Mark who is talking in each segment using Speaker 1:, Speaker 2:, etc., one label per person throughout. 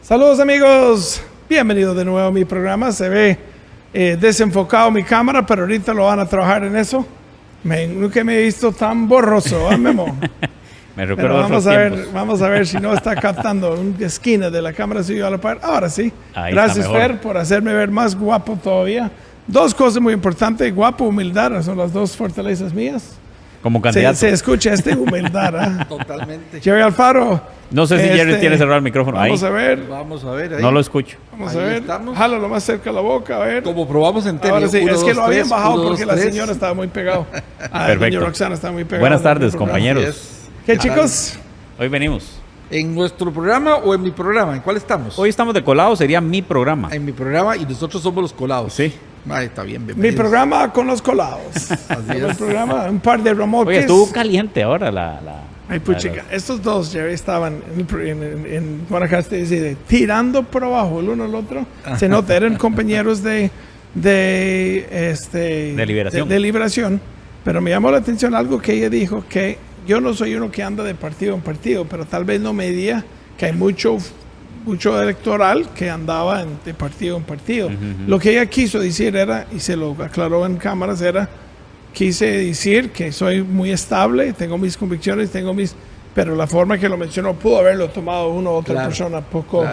Speaker 1: Saludos amigos, bienvenidos de nuevo a mi programa. Se ve desenfocado mi cámara, pero ahorita lo van a trabajar en eso. Nunca me he visto tan borroso, ¿eh, Memo?
Speaker 2: Me recuerdo
Speaker 1: vamos a ver si no está captando una esquina de la cámara suyo a la par. Ahora sí.
Speaker 2: Ahí
Speaker 1: gracias, Fer, por hacerme ver más guapo todavía. Dos cosas muy importantes, guapo, humildad, son las dos fortalezas mías.
Speaker 2: Como candidato.
Speaker 1: Se escucha humildad, ¿eh?
Speaker 3: Totalmente.
Speaker 1: Jerry Alfaro.
Speaker 2: No sé si Jerry tiene cerrado el micrófono.
Speaker 1: Vamos
Speaker 2: ahí.
Speaker 1: a ver.
Speaker 3: Vamos a ver ahí.
Speaker 2: No lo escucho.
Speaker 1: Vamos
Speaker 3: Ahí
Speaker 1: a ver.
Speaker 3: estamos.
Speaker 1: Jálalo más cerca a la boca, a ver.
Speaker 3: Como probamos en tele.
Speaker 1: Ahora sí,
Speaker 3: Uno,
Speaker 1: es que
Speaker 3: dos,
Speaker 1: lo habían
Speaker 3: tres,
Speaker 1: bajado
Speaker 3: uno,
Speaker 1: porque
Speaker 3: dos,
Speaker 1: la
Speaker 3: tres.
Speaker 1: señora estaba muy pegado.
Speaker 2: Perfecto.
Speaker 1: Doña Roxana estaba muy pegada.
Speaker 2: Buenas tardes,
Speaker 1: Programa.
Speaker 2: compañeros.
Speaker 3: Así es.
Speaker 1: ¿Qué, chicos?
Speaker 2: Hoy venimos.
Speaker 3: ¿En nuestro programa o en mi programa? ¿En cuál estamos?
Speaker 2: Hoy estamos de colado, sería mi programa.
Speaker 3: En mi programa y nosotros somos los colados.
Speaker 2: Sí.
Speaker 3: Ay, está bien,
Speaker 1: Mi
Speaker 3: bienvenidos.
Speaker 1: programa con los colados.
Speaker 3: Así
Speaker 1: El
Speaker 3: es.
Speaker 1: programa, un par de remotes.
Speaker 2: Oye, estuvo caliente ahora la
Speaker 1: Ay, puchica. Estos dos, Jerry, estaban en Guanacaste, tirando por abajo el uno al otro. Se nota, eran compañeros de
Speaker 2: Liberación.
Speaker 1: de Liberación. Pero me llamó la atención algo que ella dijo, que yo no soy uno que anda de partido en partido, pero tal vez no me diga que hay mucho electoral que andaba de partido en partido. Lo que ella quiso decir era, y se lo aclaró en cámaras, quise decir que soy muy estable, tengo mis convicciones, pero la forma que lo mencionó pudo haberlo tomado una u otra persona poco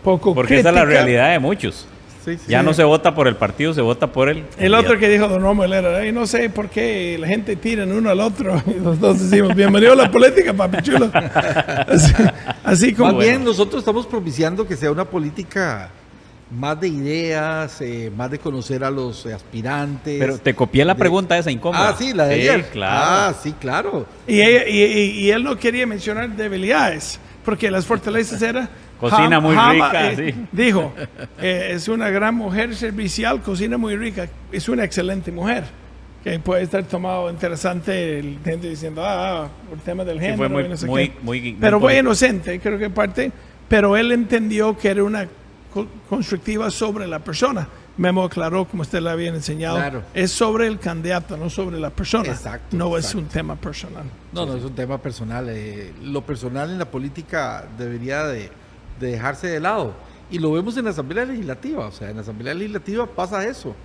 Speaker 2: Porque
Speaker 1: crítica.
Speaker 2: esa es la realidad de muchos.
Speaker 3: Sí,
Speaker 2: Ya no se vota por el partido, se vota por el
Speaker 1: El otro que dijo Don Rommel era, no sé por qué la gente tira uno al otro. Y los dos decimos, bienvenido a la política, papi chulo. Así como...
Speaker 3: Más bien, nosotros estamos propiciando que sea una política más de ideas, más de conocer a los aspirantes.
Speaker 2: Pero te copié la pregunta esa incómoda.
Speaker 3: Ah, sí, la de ayer.
Speaker 2: Claro.
Speaker 3: Ah, sí, claro.
Speaker 1: Y él no quería mencionar debilidades, porque las fortalezas eran...
Speaker 2: Cocina muy rica, sí.
Speaker 1: Dijo, es una gran mujer servicial, cocina muy rica, es una excelente mujer. Que puede estar tomado interesante el gente diciendo, por el tema del género.
Speaker 2: fue muy,
Speaker 1: y no sé
Speaker 2: muy,
Speaker 1: qué.
Speaker 2: muy
Speaker 1: Pero fue inocente, creo que parte, pero él entendió que era una constructiva sobre la persona. Memo aclaró, como usted le había enseñado,
Speaker 3: Claro.
Speaker 1: es sobre el candidato, no sobre la persona.
Speaker 3: Exacto,
Speaker 1: no es
Speaker 3: exacto.
Speaker 1: un tema personal.
Speaker 3: No, es un tema personal. Lo personal en la política debería de dejarse de lado. Y lo vemos en la Asamblea Legislativa. O sea, en la Asamblea Legislativa pasa eso.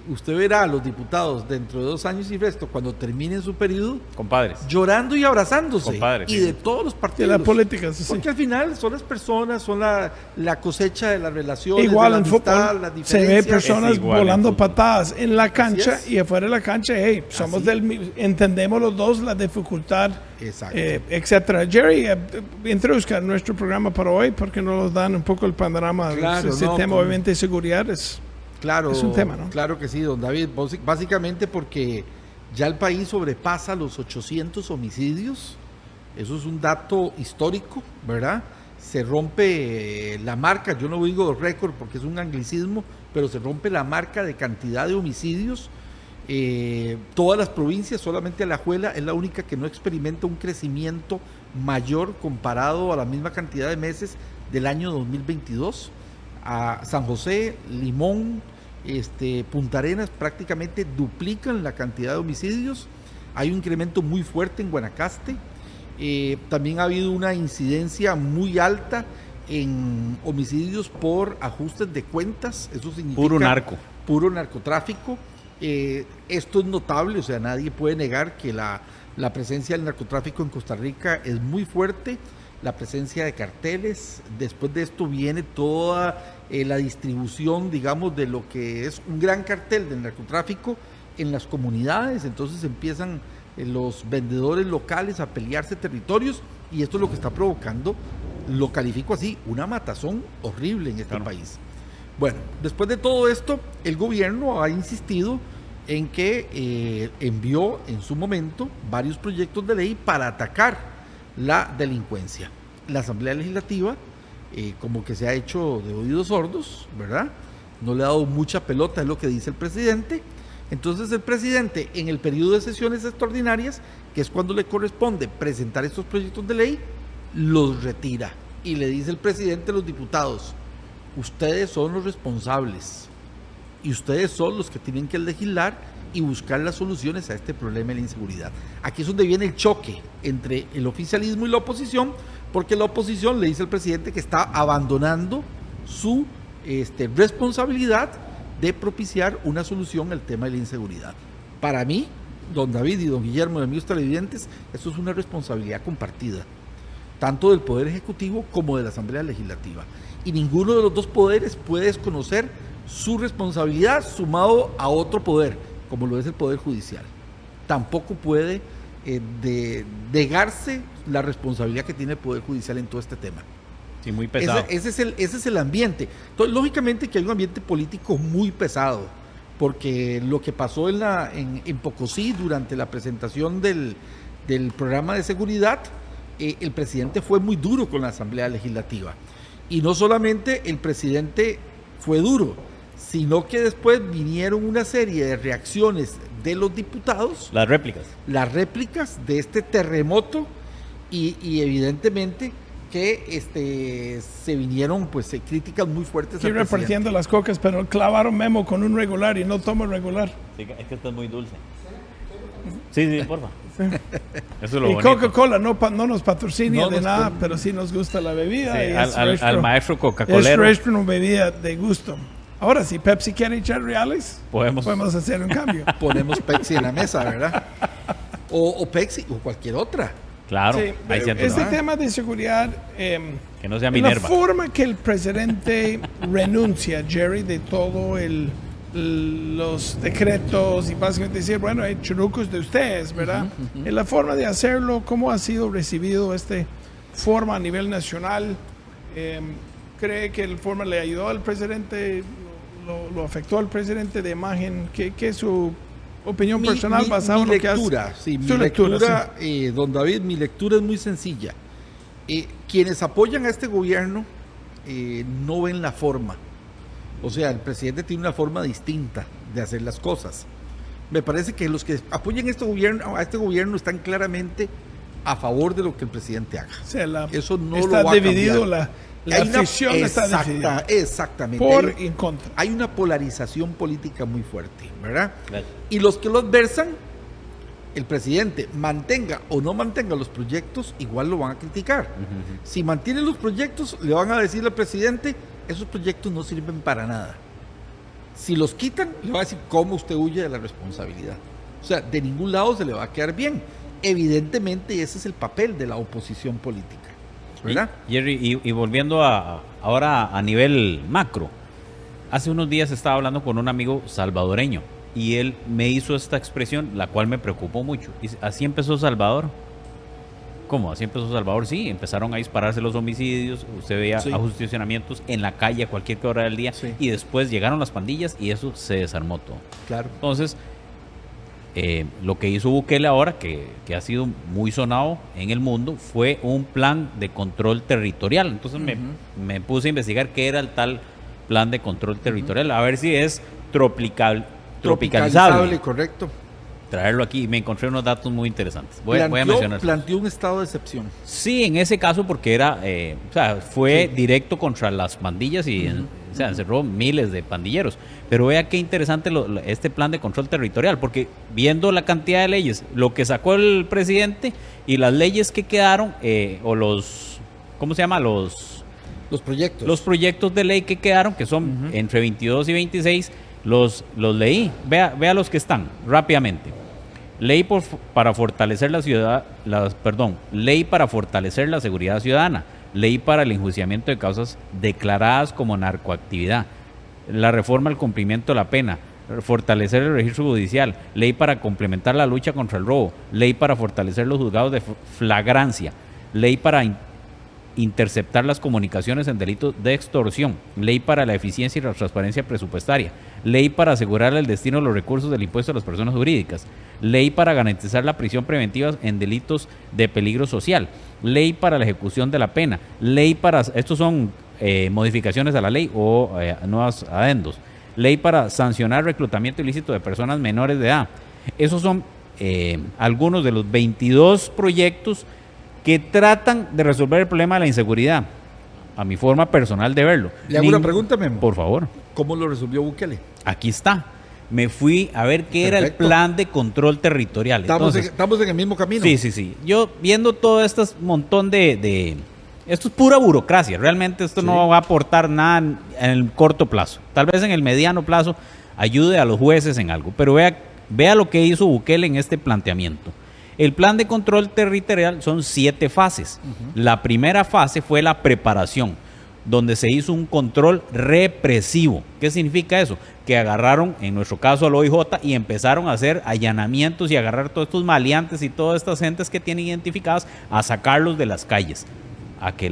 Speaker 3: Usted verá a los diputados dentro de 2 años y resto, cuando terminen su periodo,
Speaker 2: Compadres.
Speaker 3: llorando y abrazándose.
Speaker 2: Compadres,
Speaker 3: y
Speaker 2: sí.
Speaker 3: de todos los
Speaker 1: De
Speaker 3: partidos.
Speaker 1: la política, sí.
Speaker 3: Porque al final son las personas, son la cosecha de las relaciones.
Speaker 1: Igual
Speaker 3: de la
Speaker 1: en
Speaker 3: amistad,
Speaker 1: fútbol
Speaker 3: las
Speaker 1: se ve
Speaker 3: diferencias.
Speaker 1: personas
Speaker 2: Es igual en
Speaker 1: volando
Speaker 2: fútbol.
Speaker 1: patadas en la cancha
Speaker 3: es.
Speaker 1: y afuera de la cancha, somos entendemos los dos la dificultad,
Speaker 3: Exacto.
Speaker 1: etcétera. Jerry, introduzca nuestro programa para hoy porque nos dan un poco el panorama.
Speaker 3: Claro,
Speaker 1: Ese
Speaker 3: no,
Speaker 1: tema
Speaker 3: con-
Speaker 1: obviamente de seguridad es...
Speaker 3: Claro,
Speaker 1: Es un tema, ¿no?
Speaker 3: Claro que sí, don David. Básicamente porque ya el país sobrepasa los 800 homicidios. Eso es un dato histórico, ¿verdad? Se rompe la marca, yo no digo récord porque es un anglicismo, pero se rompe la marca de cantidad de homicidios. Todas las provincias, solamente Alajuela es la única que no experimenta un crecimiento mayor comparado a la misma cantidad de meses del año 2022. A San José, Limón, Punta Arenas prácticamente duplican la cantidad de homicidios. Hay un incremento muy fuerte en Guanacaste. También ha habido una incidencia muy alta en homicidios por ajustes de cuentas. Eso significa puro narcotráfico. Esto es notable, o sea, nadie puede negar que la presencia del narcotráfico en Costa Rica es muy fuerte. La presencia de carteles, después de esto viene toda la distribución, digamos, de lo que es un gran cartel del narcotráfico en las comunidades. Entonces empiezan los vendedores locales a pelearse territorios y esto es lo que está provocando, lo califico así, una matazón horrible en este país. Bueno, después de todo esto, el gobierno ha insistido en que envió en su momento varios proyectos de ley para atacar la delincuencia. La Asamblea Legislativa como que se ha hecho de oídos sordos, ¿verdad? No le ha dado mucha pelota, es lo que dice el presidente. Entonces el presidente, en el periodo de sesiones extraordinarias, que es cuando le corresponde presentar estos proyectos de ley, los retira y le dice el presidente a los diputados: ustedes son los responsables y ustedes son los que tienen que legislar y buscar las soluciones a este problema de la inseguridad. Aquí es donde viene el choque entre el oficialismo y la oposición, porque la oposición le dice al presidente que está abandonando su responsabilidad de propiciar una solución al tema de la inseguridad. Para mí, don David y don Guillermo, y amigos televidentes, esto es una responsabilidad compartida, tanto del Poder Ejecutivo como de la Asamblea Legislativa. Y ninguno de los dos poderes puede desconocer su responsabilidad sumado a otro poder, como lo es el Poder Judicial. Tampoco puede negarse la responsabilidad que tiene el Poder Judicial en todo este tema.
Speaker 2: Sí, muy pesado.
Speaker 3: Ese es el ambiente. Entonces, lógicamente que hay un ambiente político muy pesado, porque lo que pasó en Pocosí durante la presentación del programa de seguridad, el presidente fue muy duro con la Asamblea Legislativa. Y no solamente el presidente fue duro, sino que después vinieron una serie de reacciones de los diputados.
Speaker 2: Las réplicas
Speaker 3: De este terremoto y evidentemente que se vinieron pues críticas muy fuertes.
Speaker 1: Aquí repartiendo las cocas, pero clavaron Memo con un regular y no tomo regular.
Speaker 2: Sí, es que esto es muy dulce. Sí, porfa.
Speaker 1: Sí.
Speaker 2: Eso es lo
Speaker 1: y
Speaker 2: bonito.
Speaker 1: Coca-Cola no nos patrocina de nada, pero sí nos gusta la bebida.
Speaker 2: Sí,
Speaker 1: Y
Speaker 2: al maestro Coca-Colero.
Speaker 1: Es una bebida de gusto. Ahora, si Pepsi quiere echar reales, podemos hacer un cambio.
Speaker 3: Ponemos Pepsi en la mesa, ¿verdad? O Pepsi o cualquier otra.
Speaker 2: Claro.
Speaker 1: Sí, este tema de seguridad,
Speaker 2: que no sea Minerva.
Speaker 1: La forma que el presidente renuncia, Jerry, de todo los decretos y básicamente decir, bueno, hay churucos de ustedes, ¿verdad? En la forma de hacerlo, ¿cómo ha sido recibido esta forma a nivel nacional? ¿Cree que la forma le ayudó al presidente, lo afectó al presidente de imagen? ¿Qué es su opinión personal basada en lo que hace?
Speaker 3: Sí, mi lectura, don David, mi lectura es muy sencilla. Quienes apoyan a este gobierno no ven la forma. O sea, el presidente tiene una forma distinta de hacer las cosas. Me parece que los que apoyan a este gobierno están claramente a favor de lo que el presidente haga.
Speaker 1: O sea,
Speaker 3: eso no
Speaker 1: está
Speaker 3: lo va
Speaker 1: dividido,
Speaker 3: a cambiar.
Speaker 1: la afición está dividida.
Speaker 3: Exactamente.
Speaker 1: Por y en contra.
Speaker 3: Hay una polarización política muy fuerte, ¿verdad?
Speaker 2: Claro.
Speaker 3: Y los que lo adversan, el presidente mantenga o no mantenga los proyectos, igual lo van a criticar. Si mantiene los proyectos, le van a decir al presidente, esos proyectos no sirven para nada. Si los quitan, le va a decir cómo usted huye de la responsabilidad. O sea, de ningún lado se le va a quedar bien. Evidentemente ese es el papel de la oposición política, ¿verdad?
Speaker 2: Jerry, y volviendo ahora a nivel macro, hace unos días estaba hablando con un amigo salvadoreño y él me hizo esta expresión, la cual me preocupó mucho. Dice, ¿así empezó Salvador? ¿Cómo? ¿Así empezó Salvador? Sí, empezaron a dispararse los homicidios, usted veía ajusticiamientos en la calle a cualquier hora del día, y después llegaron las pandillas y eso se desarmó todo.
Speaker 3: Claro.
Speaker 2: Entonces, lo que hizo Bukele ahora, que ha sido muy sonado en el mundo, fue un plan de control territorial. Entonces me puse a investigar qué era el tal plan de control territorial, a ver si es tropicalizable.
Speaker 3: Correcto.
Speaker 2: Traerlo aquí, me encontré unos datos muy intereses. Voy a mencionar.
Speaker 3: Planteó un estado de excepción.
Speaker 2: Sí, en ese caso porque fue directo contra las pandillas y encerró miles de pandilleros. Pero vea qué interesante este plan de control territorial, porque viendo la cantidad de leyes, lo que sacó el presidente y las leyes que quedaron, ¿cómo se llama? Los
Speaker 3: proyectos.
Speaker 2: Los proyectos de ley que quedaron, que son entre 22 y 26, los leí. Vea los que están rápidamente. Ley para fortalecer Ley para fortalecer la seguridad ciudadana. Ley para el enjuiciamiento de causas declaradas como narcoactividad. La reforma al cumplimiento de la pena. Fortalecer el registro judicial. Ley para complementar la lucha contra el robo. Ley para fortalecer los juzgados de flagrancia. Ley para interceptar las comunicaciones en delitos de extorsión. Ley para la eficiencia y la transparencia presupuestaria. Ley para asegurar el destino de los recursos del impuesto a las personas jurídicas. Ley para garantizar la prisión preventiva en delitos de peligro social. Ley para la ejecución de la pena. Ley para... Estos son modificaciones a la ley o nuevos adendos. Ley para sancionar reclutamiento ilícito de personas menores de edad. Esos son algunos de los 22 proyectos que tratan de resolver el problema de la inseguridad, a mi forma personal de verlo.
Speaker 3: Le hago una pregunta, Memo.
Speaker 2: Por favor.
Speaker 3: ¿Cómo lo resolvió Bukele?
Speaker 2: Aquí está. Me fui a ver qué era el plan de control territorial.
Speaker 3: Estamos en el mismo camino.
Speaker 2: Sí. Yo viendo todo este montón de Esto es pura burocracia, realmente esto no va a aportar nada en el corto plazo. Tal vez en el mediano plazo ayude a los jueces en algo, pero vea lo que hizo Bukele en este planteamiento. El plan de control territorial son 7 fases. La primera fase fue la preparación, donde se hizo un control represivo. ¿Qué significa eso? Que agarraron, en nuestro caso al OIJ, y empezaron a hacer allanamientos y agarrar todos estos maleantes y todas estas gentes que tienen identificadas, a sacarlos de las calles, a que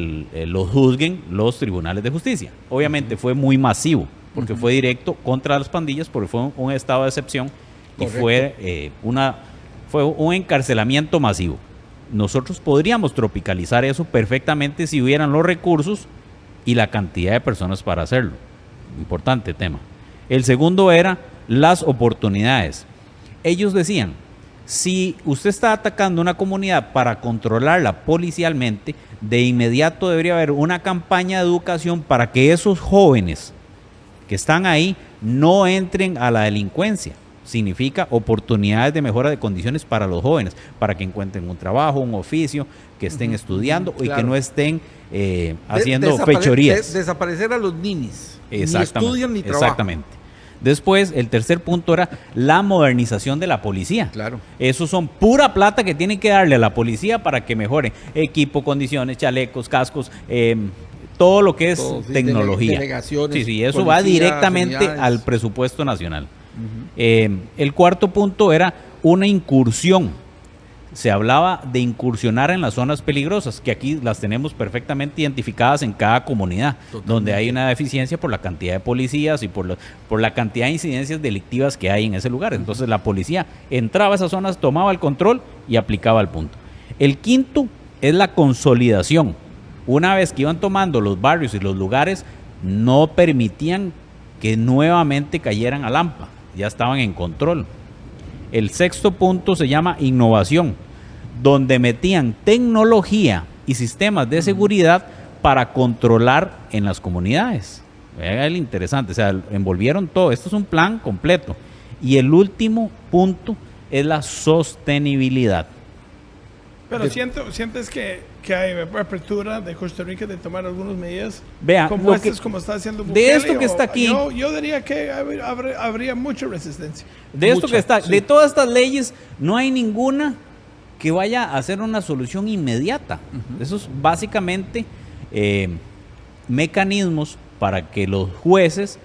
Speaker 2: los juzguen los tribunales de justicia. Obviamente fue muy masivo, porque fue directo contra las pandillas, porque fue un estado de excepción. Correcto. Y fue un encarcelamiento masivo. Nosotros podríamos tropicalizar eso perfectamente si hubieran los recursos y la cantidad de personas para hacerlo. Importante tema. El segundo era las oportunidades. Ellos decían, si usted está atacando una comunidad para controlarla policialmente, de inmediato debería haber una campaña de educación para que esos jóvenes que están ahí no entren a la delincuencia. Significa oportunidades de mejora de condiciones para los jóvenes, para que encuentren un trabajo, un oficio, que estén estudiando, claro, y que no estén haciendo fechorías.
Speaker 3: Desaparecer a los ninis. Ni
Speaker 2: estudian ni trabajan. Exactamente. Después, el tercer punto era la modernización de la policía.
Speaker 3: Claro.
Speaker 2: Eso son pura plata que tienen que darle a la policía para que mejore equipo, condiciones, chalecos, cascos, todo lo que es tecnología.
Speaker 3: Delegaciones.
Speaker 2: Sí, eso va directamente al presupuesto nacional. El cuarto punto era una incursión. Se hablaba de incursionar en las zonas peligrosas, que aquí las tenemos perfectamente identificadas en cada comunidad. Totalmente. Donde hay una deficiencia por la cantidad de policías y por la cantidad de incidencias delictivas que hay en ese lugar. Entonces la policía entraba a esas zonas, tomaba el control y aplicaba el punto. El quinto es la consolidación. Una vez que iban tomando los barrios y los lugares, no permitían que nuevamente cayeran al AMPA, ya estaban en control. El sexto punto se llama innovación, donde metían tecnología y sistemas de seguridad para controlar en las comunidades. Vean el interesante, o sea, envolvieron todo. Esto es un plan completo. Y el último punto es la sostenibilidad.
Speaker 1: Pero sientes que hay apertura de Costa Rica de tomar algunas medidas como está haciendo Bukele,
Speaker 2: de esto que está aquí.
Speaker 1: Yo diría que habría mucha resistencia.
Speaker 2: De todas estas leyes, no hay ninguna que vaya a hacer una solución inmediata. Eso es básicamente mecanismos para que los jueces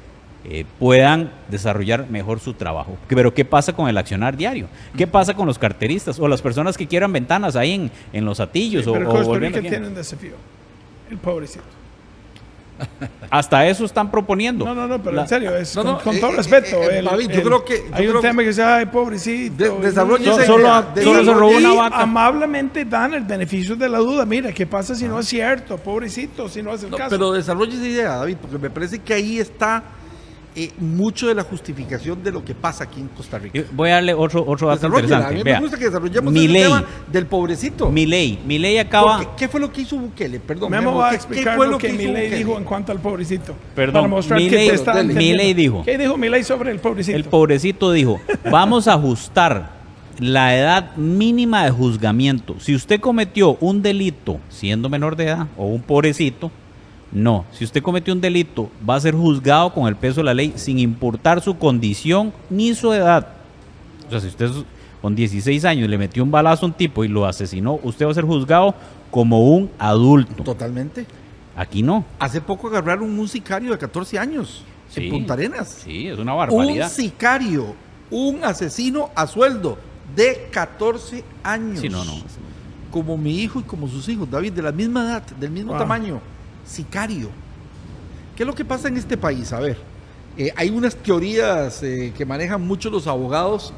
Speaker 2: puedan desarrollar mejor su trabajo. Pero ¿qué pasa con el accionar diario? ¿Qué pasa con los carteristas o las personas que quieran ventanas ahí en los Atillos?
Speaker 1: Sí, pero Costa Rica tiene un desafío, el pobrecito.
Speaker 2: Hasta eso están proponiendo.
Speaker 1: No, pero en serio, con todo respeto.
Speaker 3: Yo creo que
Speaker 1: hay un tema que dice, ay, pobrecito.
Speaker 2: Solo se robó una vaca.
Speaker 1: Amablemente dan el beneficio de la duda. Mira, ¿qué pasa si no es cierto? Pobrecito, si no hace el caso.
Speaker 3: Pero desarrolle esa idea, David, porque me parece que ahí está mucho de la justificación de lo que pasa aquí en Costa Rica.
Speaker 2: Voy a darle otro dato interesante.
Speaker 3: A mí me gusta que desarrollemos el tema del pobrecito.
Speaker 2: Milei acaba...
Speaker 3: ¿Qué fue lo que hizo Bukele? Perdón.
Speaker 1: Memo va a explicar lo que Milei dijo en cuanto al pobrecito.
Speaker 2: Perdón,
Speaker 1: para mostrar que
Speaker 2: Milei dijo...
Speaker 1: ¿Qué dijo Milei sobre el pobrecito?
Speaker 2: El pobrecito dijo, vamos a ajustar la edad mínima de juzgamiento. Si usted cometió un delito siendo menor de edad o un pobrecito... No, si usted cometió un delito, va a ser juzgado con el peso de la ley sin importar su condición ni su edad. O sea, si usted con 16 años le metió un balazo a un tipo y lo asesinó, usted va a ser juzgado como un adulto.
Speaker 3: Totalmente.
Speaker 2: Aquí no.
Speaker 3: Hace poco agarraron un sicario de 14 años en Punta Arenas.
Speaker 2: Sí, es una barbaridad.
Speaker 3: Un sicario, un asesino a sueldo de 14 años.
Speaker 2: Sí, no.
Speaker 3: Como mi hijo y como sus hijos, David, de la misma edad, del mismo tamaño. Sicario. ¿Qué es lo que pasa en este país? A ver, hay unas teorías que manejan mucho los abogados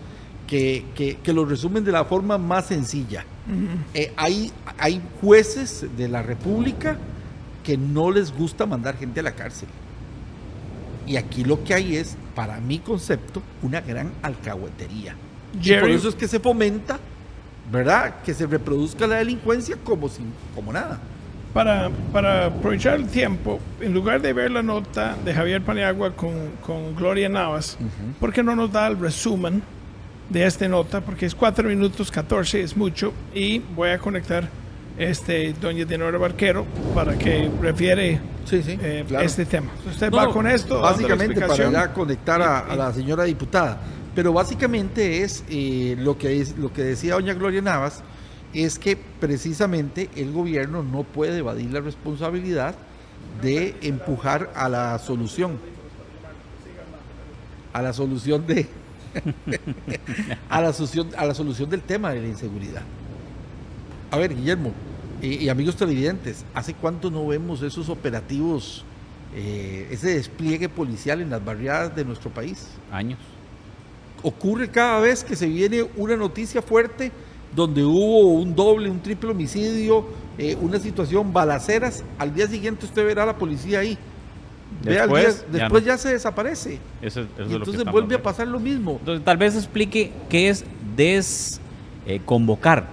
Speaker 3: que lo resumen de la forma más sencilla. Hay jueces de la República que no les gusta mandar gente a la cárcel. Y aquí lo que hay es, para mi concepto, una gran alcahuetería. Y por eso es que se fomenta, ¿verdad?, que se reproduzca la delincuencia como nada.
Speaker 1: Para aprovechar el tiempo, en lugar de ver la nota de Javier Paniagua con Gloria Navas, ¿por qué no nos da el resumen de esta nota? Porque es 4 minutos 14, es mucho, y voy a conectar doña Dinora Barquero para que refiere
Speaker 3: Sí, claro.
Speaker 1: este tema. ¿Usted
Speaker 3: No,
Speaker 1: va con esto? dando la
Speaker 3: básicamente para
Speaker 1: explicación?
Speaker 3: ya conectar a la señora diputada, pero básicamente es lo que decía doña Gloria Navas, es que precisamente el gobierno no puede evadir la responsabilidad de empujar a la solución de a la solución del tema de la inseguridad. A ver, Guillermo y amigos televidentes, ¿hace cuánto no vemos esos operativos, ese despliegue policial en las barriadas de nuestro país?
Speaker 2: Años.
Speaker 3: Ocurre cada vez que se viene una noticia fuerte donde hubo un doble, un triple homicidio, una situación, balaceras, al día siguiente usted verá a la policía ahí. Después ya se desaparece.
Speaker 2: Eso
Speaker 3: Y
Speaker 2: es lo que
Speaker 3: entonces
Speaker 2: estamos
Speaker 3: vuelve a
Speaker 2: hablando.
Speaker 3: pasar lo mismo.
Speaker 2: Entonces, tal vez explique qué es desconvocar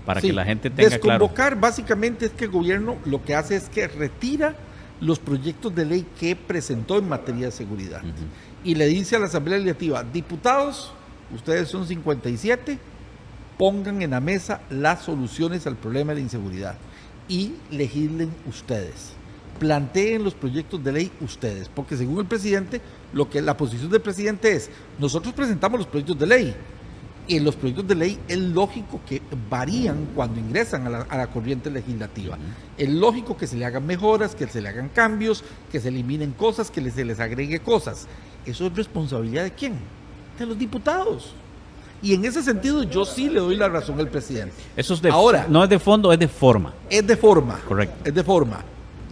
Speaker 2: para
Speaker 3: Sí,
Speaker 2: que la gente tenga claro.
Speaker 3: desconvocar básicamente es que el gobierno lo que hace es que retira los proyectos de ley que presentó en materia de seguridad. Y le dice a la Asamblea Legislativa, diputados, ustedes son 57, pongan en la mesa las soluciones al problema de la inseguridad y legislen ustedes. Planteen los proyectos de ley ustedes, porque según el presidente, la posición del presidente es, nosotros presentamos los proyectos de ley, y en los proyectos de ley es lógico que varían cuando ingresan a la corriente legislativa. Es lógico que se le hagan mejoras, que se le hagan cambios, que se eliminen cosas, que se les agregue cosas. ¿Eso es responsabilidad de quién? De los diputados. Y en ese sentido yo sí le doy la razón al presidente.
Speaker 2: Eso es
Speaker 3: Ahora,
Speaker 2: no es de fondo, es de forma.
Speaker 3: es de forma.
Speaker 2: Correcto.
Speaker 3: Es de forma.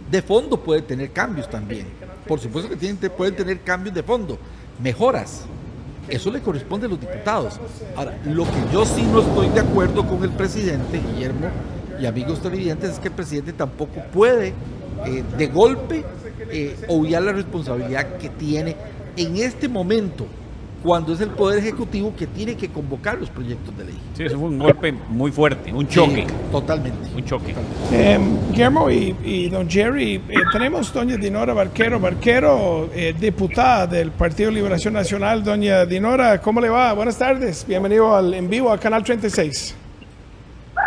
Speaker 3: De fondo puede tener cambios también. Por supuesto que pueden tener cambios de fondo. Mejoras. Eso le corresponde a los diputados. Ahora, lo que yo sí no estoy de acuerdo con el presidente, Guillermo, y amigos televidentes, es que el presidente tampoco puede de golpe obviar la responsabilidad que tiene en este momento, cuando es el Poder Ejecutivo que tiene que convocar los proyectos de ley.
Speaker 2: Sí, eso fue un golpe muy fuerte, un choque.
Speaker 3: Sí, totalmente.
Speaker 2: Un choque.
Speaker 1: Guillermo y don Jerry, tenemos doña Dinora Barquero, diputada del Partido Liberación Nacional. Doña Dinora, ¿cómo le va? Buenas tardes, bienvenido en vivo a Canal 36.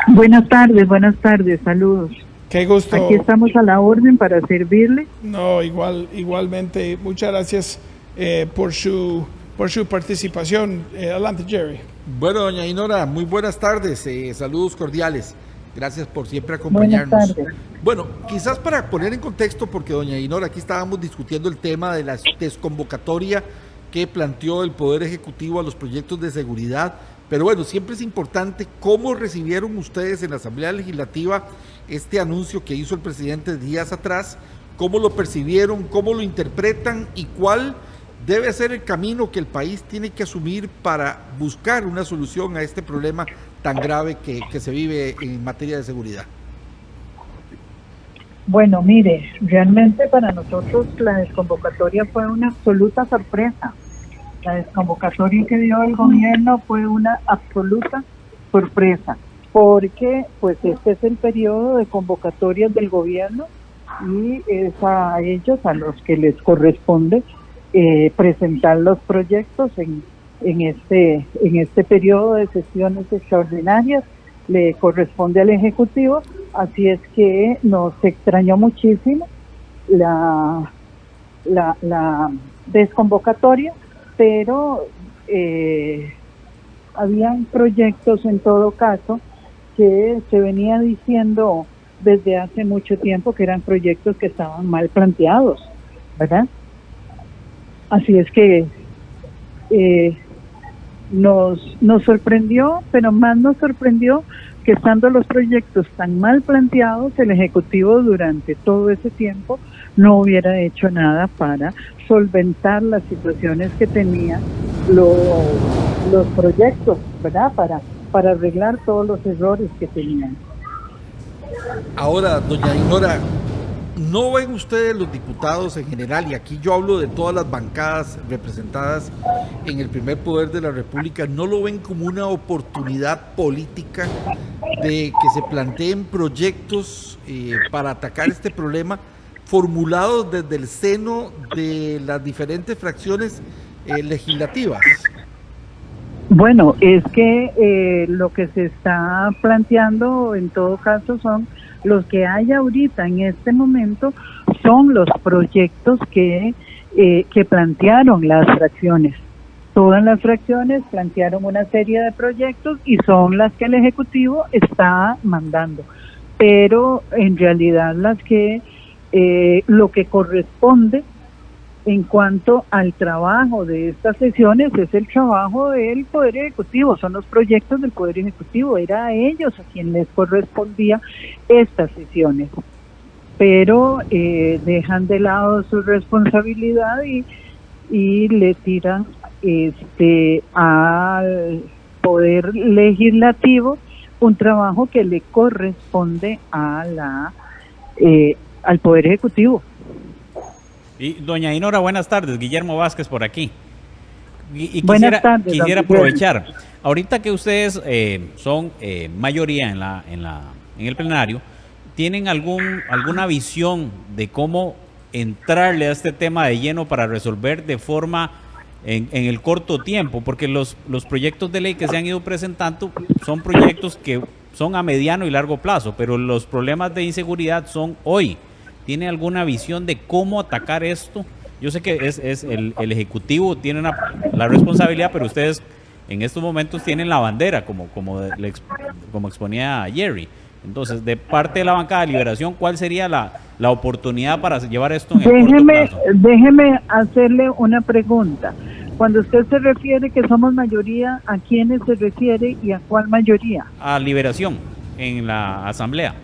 Speaker 4: Buenas tardes, saludos.
Speaker 1: Qué gusto.
Speaker 4: Aquí estamos a la orden para servirle.
Speaker 1: No, igualmente, muchas gracias por su participación. Adelante, Jerry.
Speaker 3: Bueno, doña Dinora, muy buenas tardes, saludos cordiales. Gracias por siempre acompañarnos.
Speaker 4: Buenas tardes.
Speaker 3: Bueno, quizás para poner en contexto, porque doña Dinora, aquí estábamos discutiendo el tema de la desconvocatoria que planteó el Poder Ejecutivo a los proyectos de seguridad, pero bueno, siempre es importante cómo recibieron ustedes en la Asamblea Legislativa este anuncio que hizo el presidente días atrás, cómo lo percibieron, cómo lo interpretan y cuál debe ser el camino que el país tiene que asumir para buscar una solución a este problema tan grave que se vive en materia de seguridad.
Speaker 4: Bueno, mire, realmente para nosotros la desconvocatoria fue una absoluta sorpresa. La desconvocatoria que dio el gobierno fue una absoluta sorpresa, porque pues este es el periodo de convocatorias del gobierno y es a ellos a los que les corresponde presentar los proyectos en este periodo de sesiones extraordinarias. Le corresponde al Ejecutivo, así es que nos extrañó muchísimo la desconvocatoria, pero habían proyectos en todo caso que se venía diciendo desde hace mucho tiempo que eran proyectos que estaban mal planteados, ¿verdad? Así es que nos sorprendió, pero más nos sorprendió que estando los proyectos tan mal planteados, el Ejecutivo durante todo ese tiempo no hubiera hecho nada para solventar las situaciones que tenían los proyectos, ¿verdad? Para arreglar todos los errores que tenían.
Speaker 3: Ahora, doña Dinora, ¿no ven ustedes los diputados en general, y aquí yo hablo de todas las bancadas representadas en el primer poder de la República, no lo ven como una oportunidad política de que se planteen proyectos para atacar este problema formulados desde el seno de las diferentes fracciones legislativas?
Speaker 4: Bueno, es que lo que se está planteando en todo caso son los que hay ahorita en este momento, son los proyectos que plantearon las fracciones. Todas las fracciones plantearon una serie de proyectos y son las que el Ejecutivo está mandando. Pero en realidad las que lo que corresponde en cuanto al trabajo de estas sesiones es el trabajo del Poder Ejecutivo, son los proyectos del Poder Ejecutivo, era a ellos a quien les correspondía estas sesiones, pero dejan de lado su responsabilidad y le tiran al Poder Legislativo un trabajo que le corresponde a al Poder Ejecutivo.
Speaker 2: Y doña Ainora, buenas tardes. Guillermo Vázquez por aquí. Y
Speaker 4: Buenas tardes,
Speaker 2: quisiera aprovechar, ahorita que ustedes son mayoría en el plenario, ¿tienen alguna visión de cómo entrarle a este tema de lleno para resolver de forma en el corto tiempo? Porque los proyectos de ley que se han ido presentando son proyectos que son a mediano y largo plazo, pero los problemas de inseguridad son hoy. ¿Tiene alguna visión de cómo atacar esto? Yo sé que es el Ejecutivo tiene la responsabilidad, pero ustedes en estos momentos tienen la bandera, como exponía Jerry. Entonces, de parte de la bancada de Liberación, ¿cuál sería la oportunidad para llevar esto en el corto plazo?
Speaker 4: Déjeme hacerle una pregunta. Cuando usted se refiere que somos mayoría, ¿a quiénes se refiere y a cuál mayoría?
Speaker 2: A Liberación, en la Asamblea.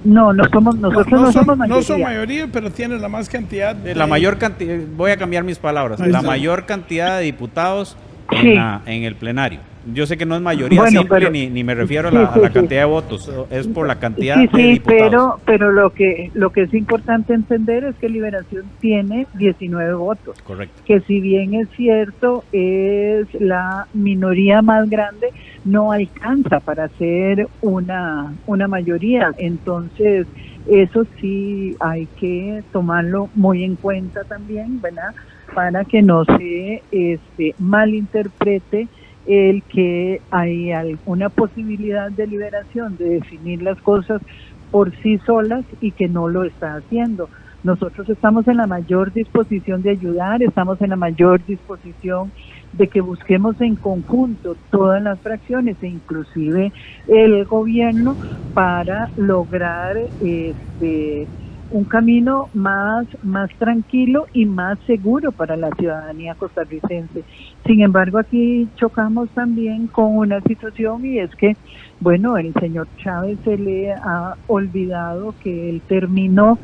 Speaker 4: No, nosotros no somos mayoría.
Speaker 1: No son mayoría, pero tienen la más cantidad.
Speaker 2: La mayor cantidad, voy a cambiar mis palabras, la mayor cantidad de diputados
Speaker 4: Sí.
Speaker 2: en el plenario. Yo sé que no es mayoría
Speaker 4: Bueno,
Speaker 2: simple,
Speaker 4: pero-
Speaker 2: ni me refiero a
Speaker 4: Sí,
Speaker 2: la
Speaker 4: sí.
Speaker 2: cantidad de votos, es por la cantidad
Speaker 4: Sí,
Speaker 2: de
Speaker 4: sí,
Speaker 2: diputados.
Speaker 4: pero lo que es importante entender es que Liberación tiene 19 votos,
Speaker 2: Correcto.
Speaker 4: que si bien es cierto es la minoría más grande, no alcanza para ser una mayoría. Entonces eso sí hay que tomarlo muy en cuenta también, ¿verdad? Para que no se malinterprete el que hay alguna posibilidad de Liberación de definir las cosas por sí solas y que no lo está haciendo. Nosotros estamos en la mayor disposición de ayudar, estamos en la mayor disposición de que busquemos en conjunto todas las fracciones e inclusive el gobierno para lograr un camino más tranquilo y más seguro para la ciudadanía costarricense. Sin embargo, aquí chocamos también con una situación y es que, bueno, el señor Chávez se le ha olvidado que él terminó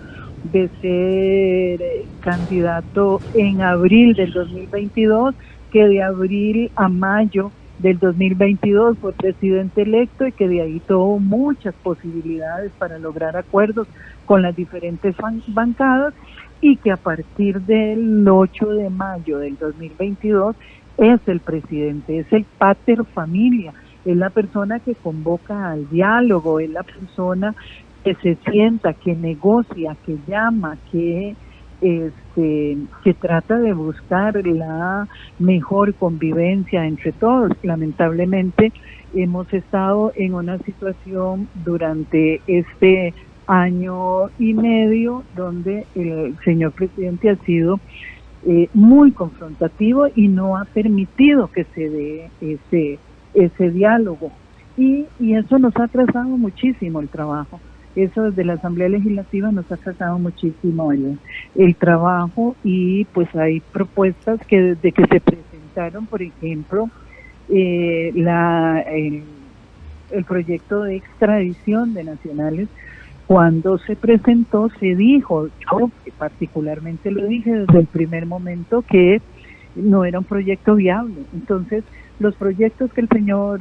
Speaker 4: de ser candidato en abril del 2022, que de abril a mayo del 2022 fue presidente electo y que de ahí tuvo muchas posibilidades para lograr acuerdos con las diferentes bancadas y que a partir del 8 de mayo del 2022 es el presidente, es el pater familia, es la persona que convoca al diálogo, es la persona que se sienta, que negocia, que llama, que trata de buscar la mejor convivencia entre todos. Lamentablemente hemos estado en una situación durante este año y medio donde el señor presidente ha sido muy confrontativo y no ha permitido que se dé ese diálogo y eso nos ha atrasado muchísimo el trabajo. Eso desde la Asamblea Legislativa nos ha tratado muchísimo el trabajo y pues hay propuestas que desde que se presentaron, por ejemplo, el proyecto de extradición de nacionales, cuando se presentó se dijo, yo particularmente lo dije desde el primer momento, que no era un proyecto viable. Entonces, los proyectos que el señor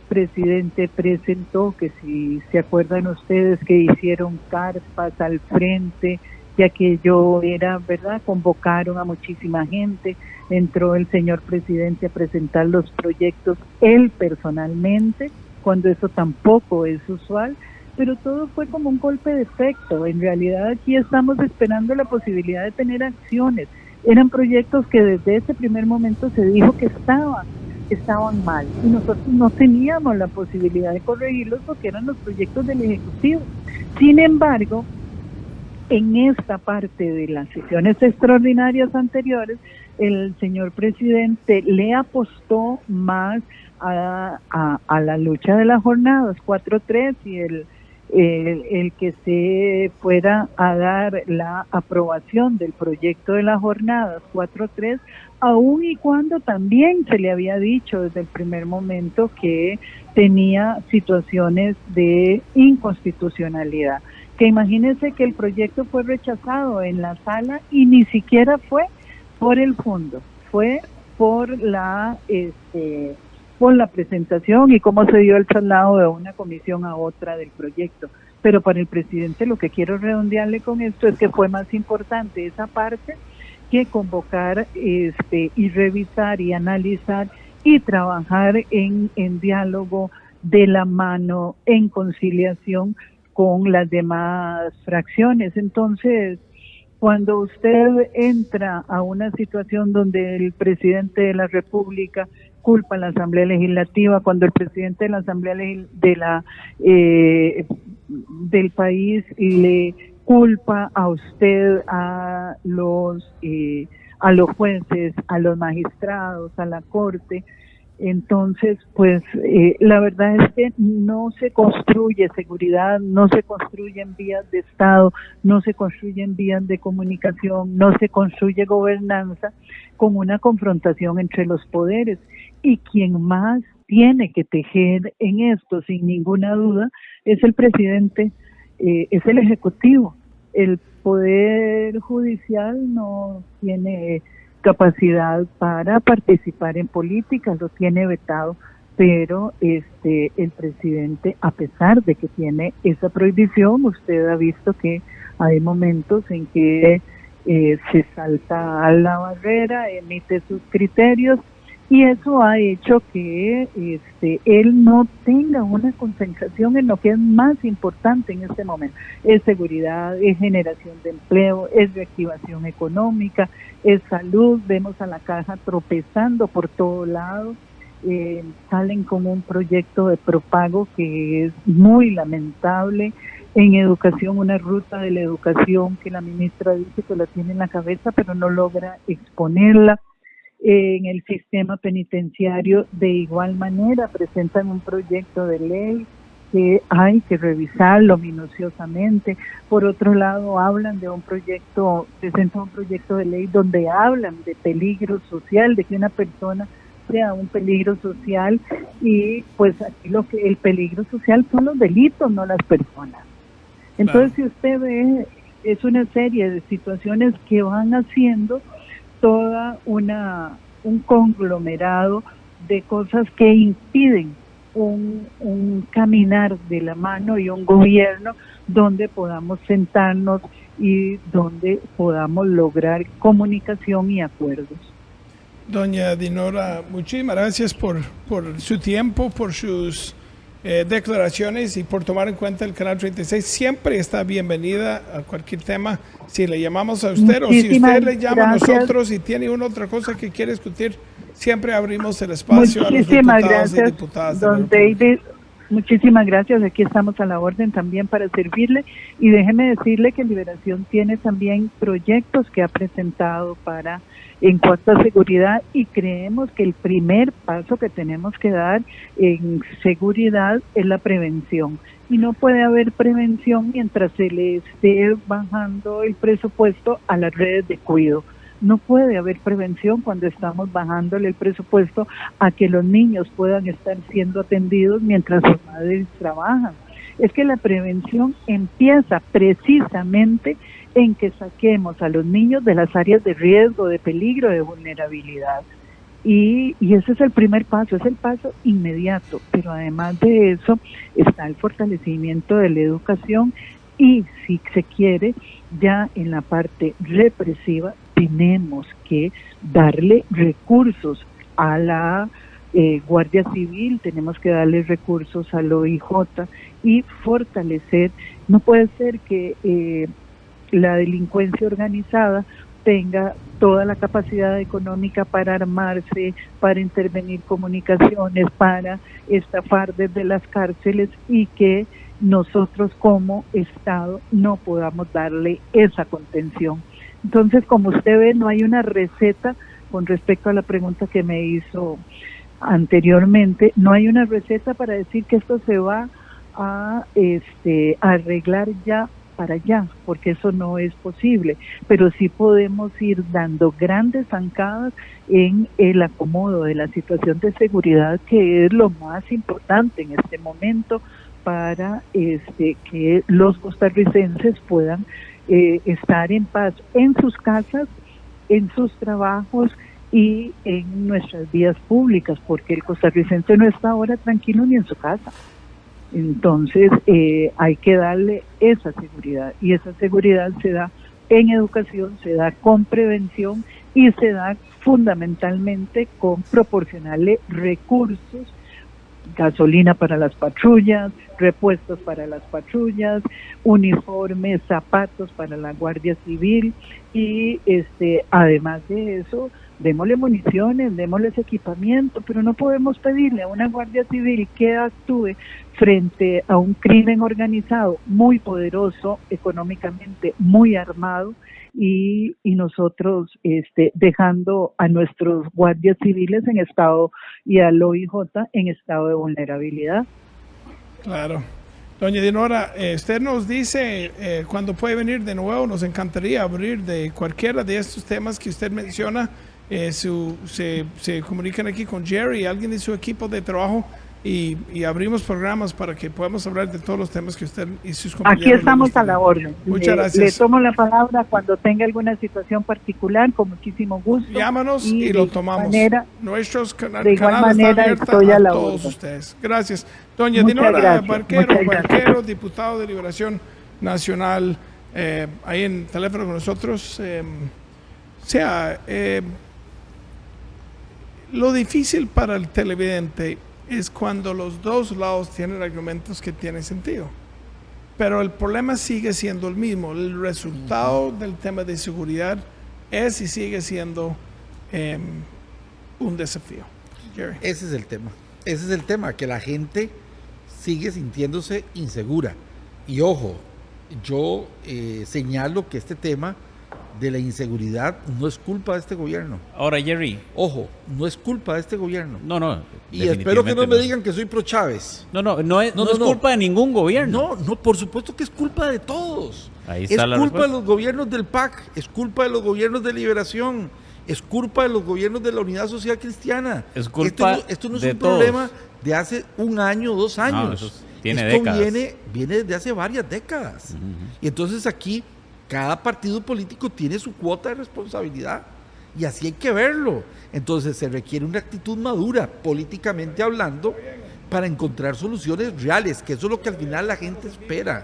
Speaker 4: presidente presentó, que si se acuerdan ustedes que hicieron carpas al frente, ya que yo era, ¿verdad? Convocaron a muchísima gente, entró el señor presidente a presentar los proyectos él personalmente, cuando eso tampoco es usual, pero todo fue como un golpe de efecto. En realidad aquí estamos esperando la posibilidad de tener acciones. Eran proyectos que desde ese primer momento se dijo que estaban estaban mal y nosotros no teníamos la posibilidad de corregirlos porque eran los proyectos del Ejecutivo. Sin embargo, en esta parte de las sesiones extraordinarias anteriores, el señor presidente le apostó más a la lucha de las jornadas 4-3 y el que se fuera a dar la aprobación del proyecto de las jornadas 4-3, aun y cuando también se le había dicho desde el primer momento que tenía situaciones de inconstitucionalidad. Que imagínense que el proyecto fue rechazado en la sala y ni siquiera fue por el fondo, fue por la presentación y cómo se dio el traslado de una comisión a otra del proyecto. Pero para el presidente lo que quiero redondearle con esto es que fue más importante esa parte que convocar y revisar y analizar y trabajar en diálogo de la mano, en conciliación con las demás fracciones. Entonces, cuando usted entra a una situación donde el presidente de la República culpa a la Asamblea Legislativa, cuando el presidente de la Asamblea del país le culpa a usted, a los jueces, a los magistrados, a la Corte, entonces, pues la verdad es que no se construye seguridad, no se construyen vías de Estado, no se construyen vías de comunicación, no se construye gobernanza con una confrontación entre los poderes. Y quien más tiene que tejer en esto, sin ninguna duda, es el presidente, es el Ejecutivo. El Poder Judicial no tiene capacidad para participar en política, lo tiene vetado, pero el presidente, a pesar de que tiene esa prohibición, usted ha visto que hay momentos en que se salta a la barrera, emite sus criterios, y eso ha hecho que él no tenga una concentración en lo que es más importante en este momento. Es seguridad, es generación de empleo, es reactivación económica, es salud. Vemos a la caja tropezando por todos lados, salen con un proyecto de propago que es muy lamentable. En educación, una ruta de la educación que la ministra dice que la tiene en la cabeza, pero no logra exponerla. En el sistema penitenciario, de igual manera, presentan un proyecto de ley que hay que revisarlo minuciosamente. Por otro lado, presentan un proyecto de ley donde hablan de peligro social, de que una persona sea un peligro social, y pues aquí el peligro social son los delitos, no las personas. Entonces, Si usted ve, es una serie de situaciones que van haciendo toda un conglomerado de cosas que impiden un caminar de la mano y un gobierno donde podamos sentarnos y donde podamos lograr comunicación y acuerdos.
Speaker 1: Doña Dinora, muchísimas gracias por su tiempo, por sus declaraciones y por tomar en cuenta el Canal 36. Siempre está bienvenida a cualquier tema. Si le llamamos a usted o si usted le llama a nosotros y tiene una otra cosa que quiere discutir, siempre abrimos el espacio a los diputados y diputadas.
Speaker 4: Don David, muchísimas gracias. Aquí estamos a la orden también para servirle. Y déjeme decirle que Liberación tiene también proyectos que ha presentado en cuanto a seguridad, y creemos que el primer paso que tenemos que dar en seguridad es la prevención. Y no puede haber prevención mientras se le esté bajando el presupuesto a las redes de cuidado. No puede haber prevención cuando estamos bajándole el presupuesto a que los niños puedan estar siendo atendidos mientras sus madres trabajan. Es que la prevención empieza precisamente en que saquemos a los niños de las áreas de riesgo, de peligro, de vulnerabilidad. Y ese es el primer paso, es el paso inmediato. Pero además de eso está el fortalecimiento de la educación, y si se quiere, ya en la parte represiva tenemos que darle recursos a la Guardia Civil, tenemos que darle recursos al OIJ y fortalecer. No puede ser que la delincuencia organizada tenga toda la capacidad económica para armarse, para intervenir comunicaciones, para estafar desde las cárceles, y que nosotros como Estado no podamos darle esa contención. Entonces, como usted ve, no hay una receta con respecto a la pregunta que me hizo anteriormente, no hay una receta para decir que esto se va a arreglar ya para allá, porque eso no es posible, pero sí podemos ir dando grandes zancadas en el acomodo de la situación de seguridad, que es lo más importante en este momento para que los costarricenses puedan estar en paz en sus casas, en sus trabajos y en nuestras vías públicas, porque el costarricense no está ahora tranquilo ni en su casa. Entonces hay que darle esa seguridad, y esa seguridad se da en educación, se da con prevención y se da fundamentalmente con proporcionarle recursos, gasolina para las patrullas, repuestos para las patrullas, uniformes, zapatos para la Guardia Civil, y además de eso, démosle municiones, démosles equipamiento, pero no podemos pedirle a una Guardia Civil que actúe frente a un crimen organizado muy poderoso, económicamente muy armado, y nosotros dejando a nuestros guardias civiles en estado, y al OIJ en estado de vulnerabilidad.
Speaker 1: Claro. Doña Dinora, usted nos dice cuando puede venir de nuevo. Nos encantaría abrir de cualquiera de estos temas que usted menciona. Se comunican aquí con Jerry, alguien de su equipo de trabajo, y abrimos programas para que podamos hablar de todos los temas que usted y sus compañeros.
Speaker 4: Aquí estamos a la orden.
Speaker 1: Muchas gracias.
Speaker 4: Le tomo la palabra cuando tenga alguna situación particular, con muchísimo gusto.
Speaker 1: Llámanos y lo tomamos. Nuestros
Speaker 4: de igual
Speaker 1: canales
Speaker 4: manera
Speaker 1: están
Speaker 4: estoy
Speaker 1: abiertos
Speaker 4: a la
Speaker 1: a todos
Speaker 4: orden.
Speaker 1: ustedes. Gracias. Doña
Speaker 4: Muchas
Speaker 1: Dinora
Speaker 4: gracias.
Speaker 1: Barquero, diputado de Liberación Nacional, ahí en teléfono con nosotros. Lo difícil para el televidente es cuando los dos lados tienen argumentos que tienen sentido. Pero el problema sigue siendo el mismo. El resultado del tema de seguridad es y sigue siendo un desafío. Jerry.
Speaker 3: Ese es el tema. Ese es el tema, que la gente sigue sintiéndose insegura. Y ojo, yo señalo que este tema de la inseguridad no es culpa de este gobierno.
Speaker 2: Ahora, Jerry.
Speaker 3: Ojo, no es culpa de este gobierno.
Speaker 2: No.
Speaker 3: Y espero que no me digan que soy pro Chávez.
Speaker 2: No es culpa de ningún gobierno.
Speaker 3: No, por supuesto que es culpa de todos.
Speaker 2: Ahí está la
Speaker 3: culpa
Speaker 2: respuesta.
Speaker 3: de los gobiernos del PAC, es culpa de los gobiernos de Liberación, es culpa de los gobiernos de la Unidad Social Cristiana.
Speaker 2: Es culpa
Speaker 3: esto no es
Speaker 2: de
Speaker 3: un
Speaker 2: todos.
Speaker 3: problema de hace un año, 2 años.
Speaker 2: No, eso tiene
Speaker 3: esto
Speaker 2: décadas.
Speaker 3: viene desde hace varias décadas. Y entonces aquí cada partido político tiene su cuota de responsabilidad, y así hay que verlo. Entonces se requiere una actitud madura, políticamente hablando, para encontrar soluciones reales, que eso es lo que al final la gente espera.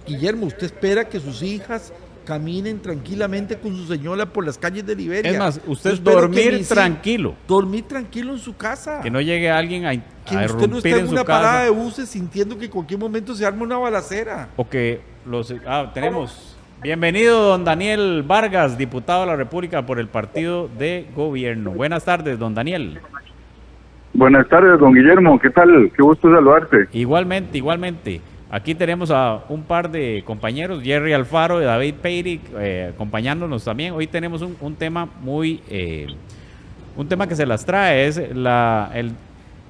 Speaker 3: Guillermo, usted espera que sus hijas caminen tranquilamente con su señora por las calles de Liberia.
Speaker 2: Es más, usted
Speaker 3: Yo espero
Speaker 2: dormir tranquilo.
Speaker 3: Dormir tranquilo en su casa.
Speaker 2: Que no llegue alguien a
Speaker 3: Que usted no
Speaker 2: irrumpir
Speaker 3: esté
Speaker 2: en
Speaker 3: en
Speaker 2: su
Speaker 3: una
Speaker 2: casa.
Speaker 3: parada de buses sintiendo que en cualquier momento se arma una balacera.
Speaker 2: O que tenemos. Bienvenido, don Daniel Vargas, diputado de la República por el Partido de Gobierno. Buenas tardes, don Daniel.
Speaker 5: Buenas tardes, don Guillermo. ¿Qué tal? Qué gusto saludarte.
Speaker 2: Igualmente. Aquí tenemos a un par de compañeros, Jerry Alfaro y David Peirik, acompañándonos también. Hoy tenemos un tema un tema que se las trae, es el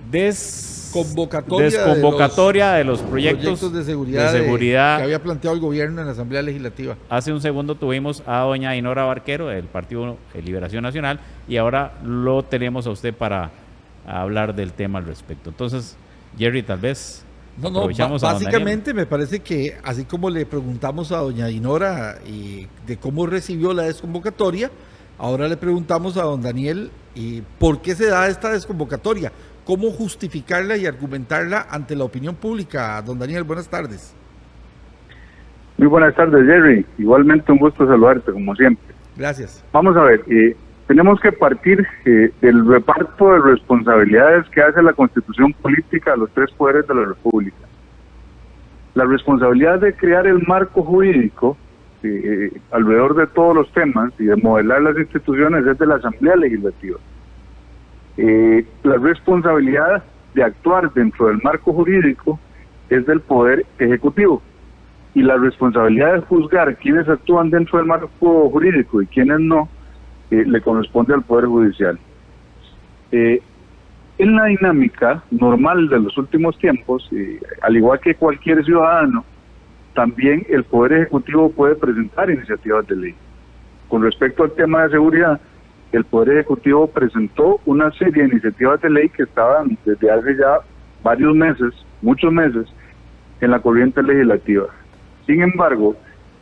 Speaker 2: desconvocatoria de los proyectos
Speaker 3: de seguridad, que había planteado el gobierno en la Asamblea Legislativa.
Speaker 2: Hace un segundo tuvimos a doña Dinora Barquero del Partido Liberación Nacional, y ahora lo tenemos a usted para hablar del tema al respecto. Entonces, Jerry, tal vez aprovechamos a don
Speaker 3: básicamente me parece que así como le preguntamos a doña Dinora de cómo recibió la desconvocatoria, ahora le preguntamos a don Daniel por qué se da esta desconvocatoria, cómo justificarla y argumentarla ante la opinión pública. Don Daniel, buenas tardes.
Speaker 5: Muy buenas tardes, Jerry. Igualmente un gusto saludarte, como siempre.
Speaker 3: Gracias.
Speaker 5: Vamos a ver, tenemos que partir del reparto de responsabilidades que hace la Constitución Política a los 3 poderes de la República. La responsabilidad de crear el marco jurídico alrededor de todos los temas y de modelar las instituciones es de la Asamblea Legislativa. La responsabilidad de actuar dentro del marco jurídico es del Poder Ejecutivo, y la responsabilidad de juzgar quiénes actúan dentro del marco jurídico y quiénes no le corresponde al Poder Judicial. En la dinámica normal de los últimos tiempos, al igual que cualquier ciudadano, también el Poder Ejecutivo puede presentar iniciativas de ley. Con respecto al tema de seguridad, el Poder Ejecutivo presentó una serie de iniciativas de ley que estaban desde hace ya varios meses, muchos meses, en la corriente legislativa. Sin embargo,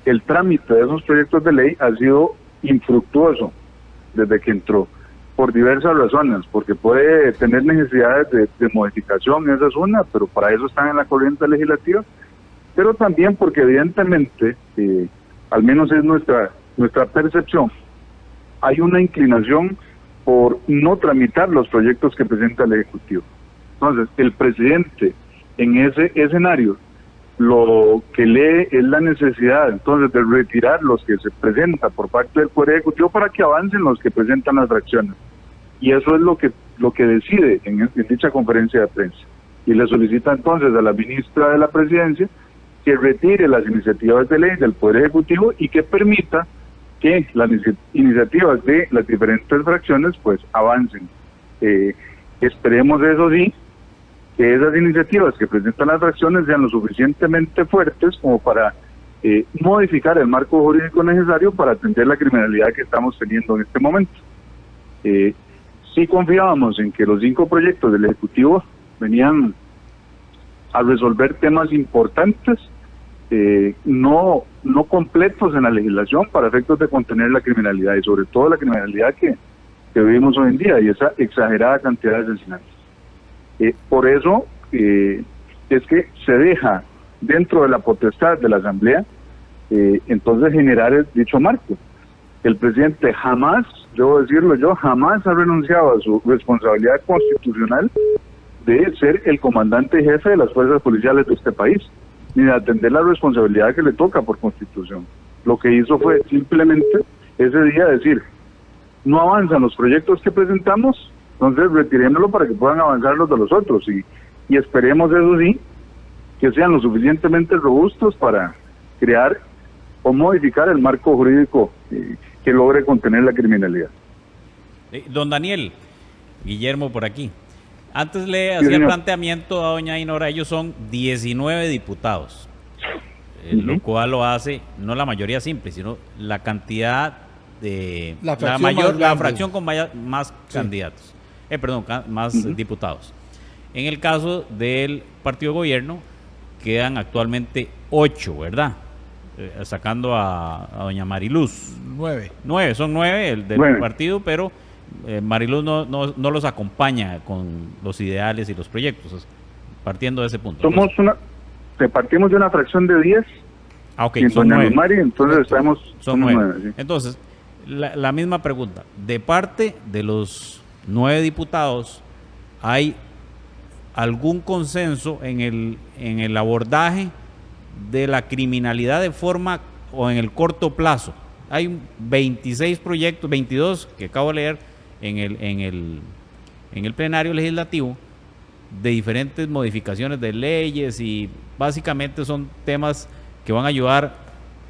Speaker 5: el trámite de esos proyectos de ley ha sido infructuoso desde que entró, por diversas razones, porque puede tener necesidades de modificación, esa es una, pero para eso están en la corriente legislativa, pero también porque evidentemente, al menos es nuestra percepción, hay una inclinación por no tramitar los proyectos que presenta el Ejecutivo. Entonces, el presidente en ese escenario lo que lee es la necesidad entonces de retirar los que se presentan por parte del Poder Ejecutivo para que avancen los que presentan las fracciones. Y eso es lo que decide en dicha conferencia de prensa. Y le solicita entonces a la ministra de la Presidencia que retire las iniciativas de ley del Poder Ejecutivo y que permita que las iniciativas de las diferentes fracciones pues avancen. Esperemos, eso sí, que esas iniciativas que presentan las fracciones sean lo suficientemente fuertes como para modificar el marco jurídico necesario para atender la criminalidad que estamos teniendo en este momento. Sí confiábamos en que los 5 proyectos del Ejecutivo venían a resolver temas importantes, no completos en la legislación para efectos de contener la criminalidad y sobre todo la criminalidad que vivimos hoy en día y esa exagerada cantidad de asesinatos. Por eso es que se deja dentro de la potestad de la Asamblea entonces generar dicho marco. El presidente jamás, debo decirlo yo, jamás ha renunciado a su responsabilidad constitucional de ser el comandante jefe de las fuerzas policiales de este país, ni de atender la responsabilidad que le toca por Constitución. Lo que hizo fue simplemente ese día decir, no avanzan los proyectos que presentamos, entonces retirémoslo para que puedan avanzar los de los otros y esperemos, eso sí, que sean lo suficientemente robustos para crear o modificar el marco jurídico que logre contener la criminalidad.
Speaker 2: Don Daniel, Guillermo por aquí. Antes le hacía el planteamiento a doña Ainora, ellos son 19 diputados, lo cual lo hace, no la mayoría simple, sino la cantidad de... La fracción con más candidatos, más diputados. En el caso del partido de gobierno, quedan actualmente 8, ¿verdad? Sacando a doña Mariluz. 9, son 9 el del partido, pero Mariluz no los acompaña con los ideales y los proyectos, partiendo de ese punto.
Speaker 5: Partimos de una fracción de 10.
Speaker 2: Ok,
Speaker 5: y
Speaker 2: son
Speaker 5: doña
Speaker 2: 9.
Speaker 5: Mari, entonces
Speaker 2: son 9.
Speaker 5: 9, sí.
Speaker 2: Entonces, la misma pregunta. De parte de los 9 diputados, ¿hay algún consenso en el abordaje de la criminalidad de forma o en el corto plazo? Hay 26 proyectos, 22 que acabo de leer en el plenario legislativo, de diferentes modificaciones de leyes, y básicamente son temas que van a ayudar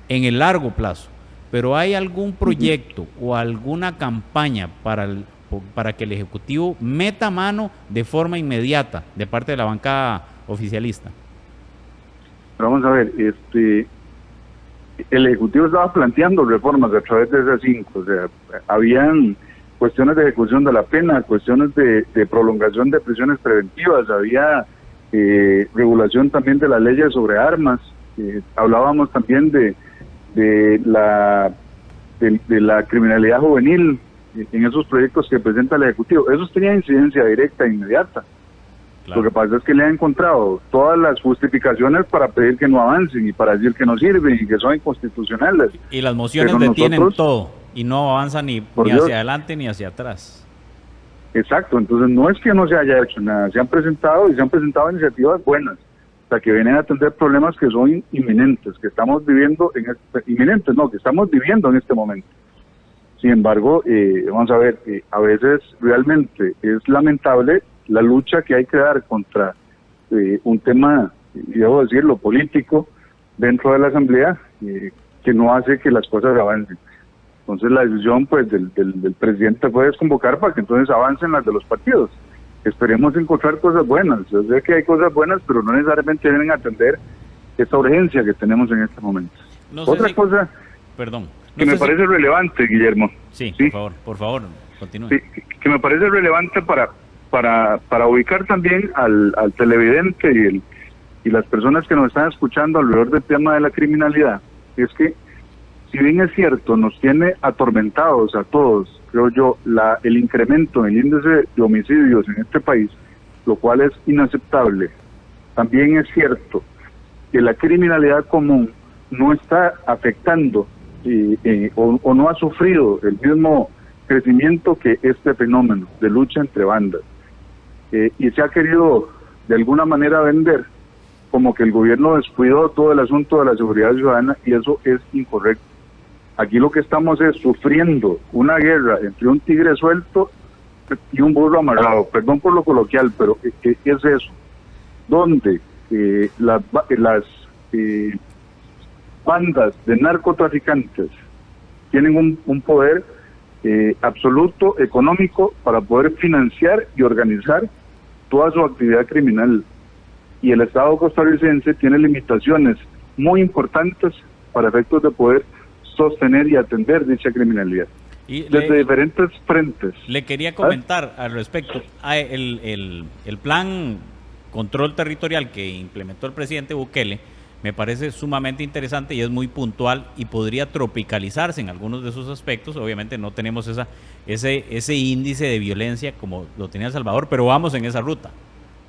Speaker 2: en el largo plazo. Pero ¿hay algún proyecto o alguna campaña para que el Ejecutivo meta mano de forma inmediata de parte de la bancada oficialista?
Speaker 5: Pero vamos a ver, el Ejecutivo estaba planteando reformas a través de esas 5, o sea, habían cuestiones de ejecución de la pena, cuestiones de prolongación de prisiones preventivas, había regulación también de las leyes sobre armas, hablábamos también de la criminalidad juvenil en esos proyectos que presenta el Ejecutivo. Esos tenían incidencia directa e inmediata. Claro. Lo que pasa es que le han encontrado todas las justificaciones para pedir que no avancen y para decir que no sirven y que son inconstitucionales.
Speaker 2: Y las mociones detienen todo y no avanzan ni hacia adelante ni hacia atrás.
Speaker 5: Exacto, entonces no es que no se haya hecho nada, se han presentado iniciativas buenas, o sea, que vienen a atender problemas que son inminentes, que estamos viviendo que estamos viviendo en este momento. Sin embargo, vamos a ver, a veces realmente es lamentable la lucha que hay que dar contra un tema, y debo decirlo, político dentro de la Asamblea, que no hace que las cosas avancen. Entonces la decisión pues del presidente fue desconvocar para que entonces avancen las de los partidos. Esperemos encontrar cosas buenas. Yo sé que hay cosas buenas, pero no necesariamente vienen a atender esta urgencia que tenemos en este momento. Otra cosa que me parece relevante, Guillermo.
Speaker 2: Sí, por favor, continúe.
Speaker 5: Sí, que me parece relevante para ubicar también al televidente y las personas que nos están escuchando alrededor del tema de la criminalidad, es que si bien es cierto, nos tiene atormentados a todos, creo yo, el incremento en el índice de homicidios en este país, lo cual es inaceptable. También es cierto que la criminalidad común no está afectando o no ha sufrido el mismo crecimiento que este fenómeno de lucha entre bandas. Y se ha querido de alguna manera vender como que el gobierno descuidó todo el asunto de la seguridad ciudadana, y eso es incorrecto. Aquí lo que estamos es sufriendo una guerra entre un tigre suelto y un burro amarrado, perdón por lo coloquial, pero es eso, donde las bandas de narcotraficantes tienen un poder absoluto económico para poder financiar y organizar toda su actividad criminal, y el Estado costarricense tiene limitaciones muy importantes para efectos de poder sostener y atender dicha criminalidad desde diferentes frentes.
Speaker 2: Le quería comentar al respecto. El plan control territorial que implementó el presidente Bukele me parece sumamente interesante y es muy puntual y podría tropicalizarse en algunos de esos aspectos. Obviamente no tenemos ese índice de violencia como lo tenía El Salvador, pero vamos en esa ruta.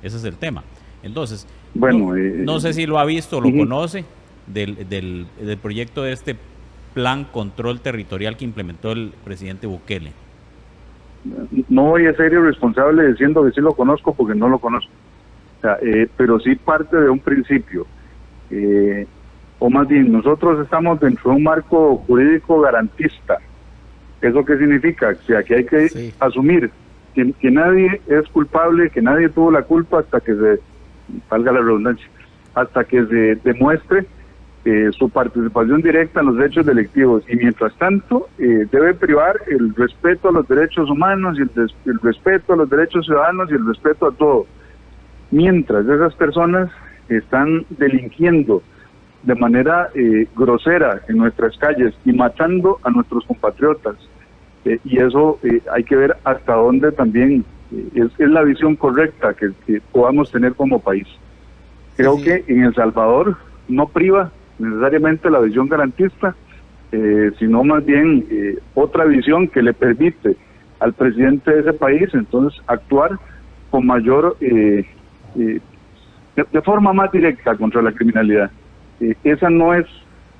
Speaker 2: Ese es el tema. Entonces, bueno, no sé si lo ha visto o lo conoce del proyecto de este plan control territorial que implementó el presidente Bukele.
Speaker 5: No voy a ser irresponsable diciendo que sí lo conozco, porque no lo conozco. O sea, pero sí parte de un principio. O más bien, nosotros estamos dentro de un marco jurídico garantista. ¿Eso qué significa? Que aquí hay que asumir que nadie es culpable, que nadie tuvo la culpa hasta que valga la redundancia, hasta que se demuestre su participación directa en los hechos delictivos, y mientras tanto debe privar el respeto a los derechos humanos y el respeto a los derechos ciudadanos y el respeto a todo. Mientras esas personas están delinquiendo de manera grosera en nuestras calles y matando a nuestros compatriotas, y eso hay que ver hasta dónde también es la visión correcta que podamos tener como país. Creo que en El Salvador no priva necesariamente la visión garantista, sino más bien otra visión que le permite al presidente de ese país entonces actuar con mayor de forma más directa contra la criminalidad. Ese no es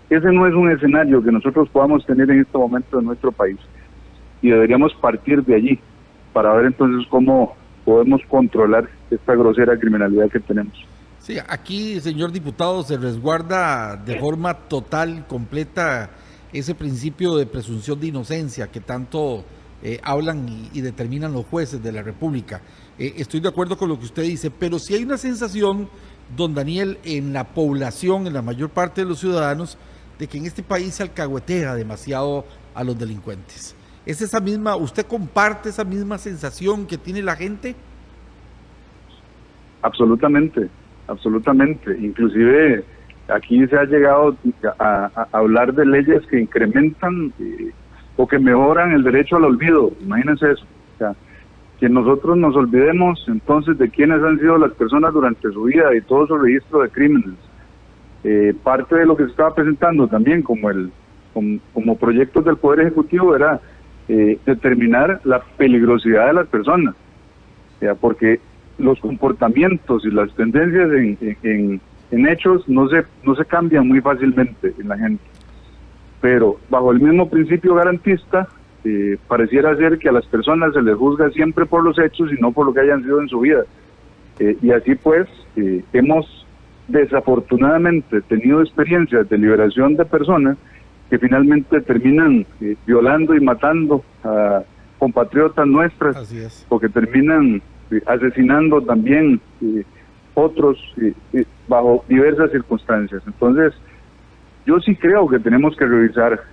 Speaker 5: un escenario que nosotros podamos tener en este momento en nuestro país, y deberíamos partir de allí para ver entonces cómo podemos controlar esta grosera criminalidad que tenemos.
Speaker 3: Sí, aquí, señor diputado, se resguarda de forma total, completa, ese principio de presunción de inocencia que tanto hablan y determinan los jueces de la República. Estoy de acuerdo con lo que usted dice, pero sí hay una sensación, don Daniel, en la población, en la mayor parte de los ciudadanos, de que en este país se alcahuetea demasiado a los delincuentes. ¿Es esa misma, usted comparte esa misma sensación que tiene la gente?
Speaker 5: Absolutamente. Inclusive aquí se ha llegado a hablar de leyes que incrementan o que mejoran el derecho al olvido. Imagínense eso. O sea, que nosotros nos olvidemos entonces de quiénes han sido las personas durante su vida y todo su registro de crímenes. Parte de lo que se estaba presentando también como proyectos del Poder Ejecutivo era determinar la peligrosidad de las personas, porque los comportamientos y las tendencias en hechos no se cambian muy fácilmente en la gente, pero bajo el mismo principio garantista pareciera ser que a las personas se les juzga siempre por los hechos y no por lo que hayan sido en su vida, y así pues hemos desafortunadamente tenido experiencias de liberación de personas que finalmente terminan violando y matando a compatriotas nuestras,
Speaker 3: Así es.
Speaker 5: o que terminan asesinando también otros bajo diversas circunstancias. Entonces, yo sí creo que tenemos que revisar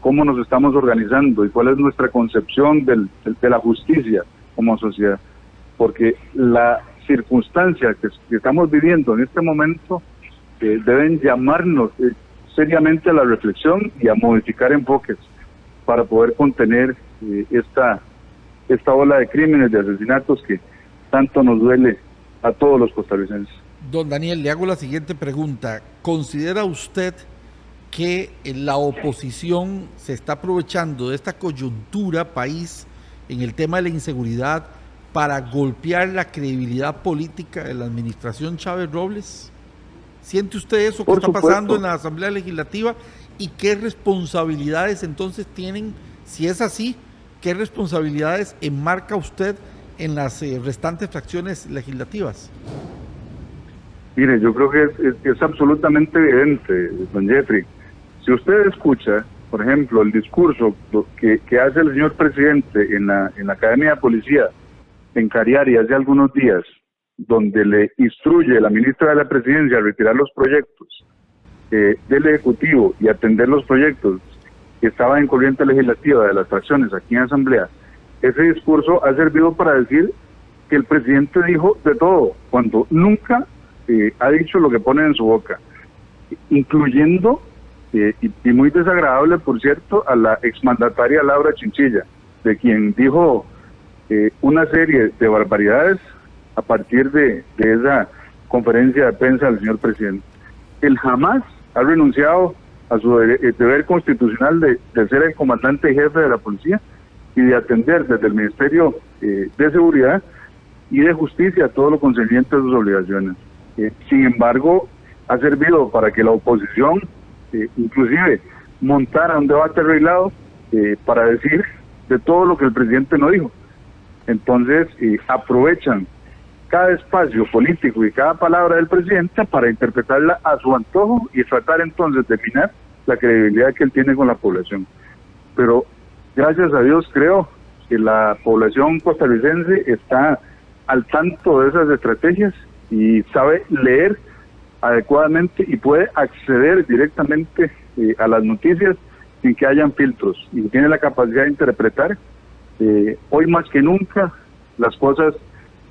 Speaker 5: cómo nos estamos organizando y cuál es nuestra concepción de la justicia como sociedad, porque la circunstancia que estamos viviendo en este momento deben llamarnos seriamente a la reflexión y a modificar enfoques para poder contener esta ola de crímenes, de asesinatos que tanto nos duele a todos los costarricenses.
Speaker 3: Don Daniel, le hago la siguiente pregunta. ¿Considera usted que la oposición se está aprovechando de esta coyuntura país en el tema de la inseguridad para golpear la credibilidad política de la administración Chávez Robles? ¿Siente usted eso que está pasando en la Asamblea Legislativa? ¿Y qué responsabilidades entonces tienen, si es así, qué responsabilidades enmarca usted en las restantes fracciones legislativas?
Speaker 5: Mire, yo creo que es absolutamente evidente, don Jeffrey. Si usted escucha, por ejemplo, el discurso que hace el señor presidente en la Academia de Policía en Cariari hace algunos días, donde le instruye a la ministra de la Presidencia a retirar los proyectos del Ejecutivo y atender los proyectos que estaban en corriente legislativa de las fracciones aquí en Asamblea, ese discurso ha servido para decir que el presidente dijo de todo, cuando nunca ha dicho lo que pone en su boca, incluyendo, y muy desagradable, por cierto, a la exmandataria Laura Chinchilla, de quien dijo una serie de barbaridades a partir de esa conferencia de prensa del señor presidente. Él jamás ha renunciado a su deber constitucional de ser el comandante jefe de la policía y de atender desde el Ministerio de Seguridad y de Justicia todo lo concerniente a sus obligaciones. Sin embargo, ha servido para que la oposición inclusive montara un debate arreglado para decir de todo lo que el presidente no dijo. Entonces, aprovechan cada espacio político y cada palabra del presidente para interpretarla a su antojo y tratar entonces de minar la credibilidad que él tiene con la población. Pero gracias a Dios creo que la población costarricense está al tanto de esas estrategias y sabe leer adecuadamente y puede acceder directamente a las noticias sin que hayan filtros, y tiene la capacidad de interpretar hoy más que nunca las cosas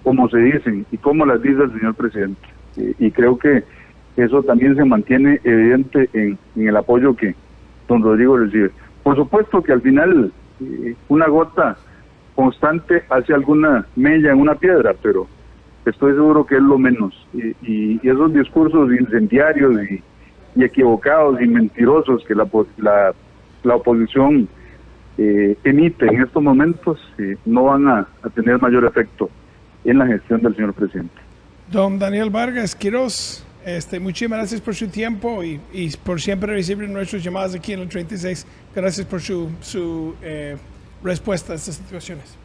Speaker 5: como se dicen y como las dice el señor presidente. Y creo que eso también se mantiene evidente en el apoyo que don Rodrigo recibe. Por supuesto que al final una gota constante hace alguna mella en una piedra, pero estoy seguro que es lo menos. Y esos discursos incendiarios y equivocados y mentirosos que la oposición emite en estos momentos no van a tener mayor efecto en la gestión del señor presidente.
Speaker 1: Don Daniel Vargas Quiroz, muchísimas gracias por su tiempo y por siempre recibir nuestras llamadas aquí en el 36. Gracias por su respuesta a estas situaciones.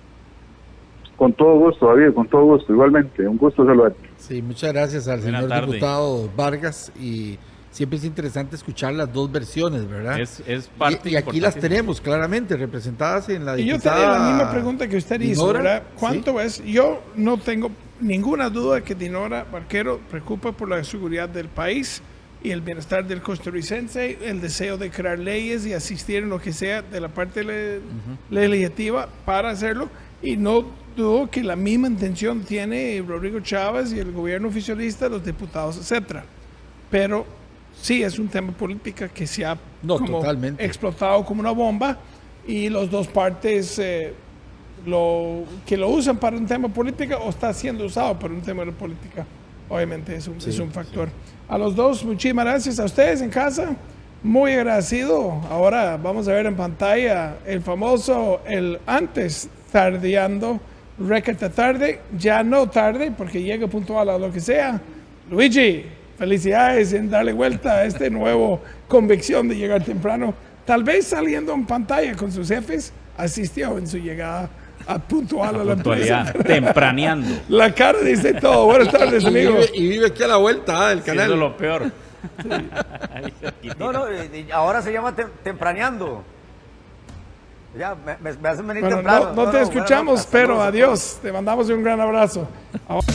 Speaker 5: Con todo gusto, David, con todo gusto, igualmente, un gusto saludarte.
Speaker 3: Sí, muchas gracias al señor diputado Vargas, y siempre es interesante escuchar las dos versiones, ¿verdad?
Speaker 2: Es parte
Speaker 3: y aquí las tenemos claramente representadas en la diputada.
Speaker 1: Y yo tenía la misma pregunta que usted hizo,
Speaker 3: Dinora,
Speaker 1: ¿verdad? ¿Cuánto
Speaker 3: ¿sí?
Speaker 1: es? Yo no tengo ninguna duda de que Dinora Barquero preocupa por la seguridad del país y el bienestar del costarricense, el deseo de crear leyes y asistir en lo que sea de la parte legislativa para hacerlo, y no dudo que la misma intención tiene Rodrigo Chávez y el gobierno oficialista, los diputados, etcétera. Pero sí es un tema político que se ha
Speaker 3: totalmente
Speaker 1: explotado como una bomba, y las dos partes lo usan para un tema político o está siendo usado para un tema de política. Obviamente es un factor. Sí. A los dos, muchísimas gracias. A ustedes en casa, muy agradecido. Ahora vamos a ver en pantalla el famoso, el antes tardeando, requete tarde, ya no tarde porque llega puntual a lo que sea. Luigi, felicidades en darle vuelta a este nuevo convicción de llegar temprano. Tal vez saliendo en pantalla con sus jefes, asistió en su llegada puntual a la
Speaker 2: Puntualidad,
Speaker 1: empresa.
Speaker 2: tempraneando.
Speaker 1: La cara dice todo. Buenas tardes, amigo.
Speaker 3: Y vive aquí a la vuelta del
Speaker 2: Eso es
Speaker 3: canal.
Speaker 2: lo peor.
Speaker 6: No, ahora se llama tempraneando. Ya, me hacen venir
Speaker 1: Bueno,
Speaker 6: temprano.
Speaker 1: no te
Speaker 6: buenas
Speaker 1: escuchamos,
Speaker 6: noches,
Speaker 1: pero
Speaker 6: saludos a
Speaker 1: adiós. Te mandamos un gran abrazo. Ahora-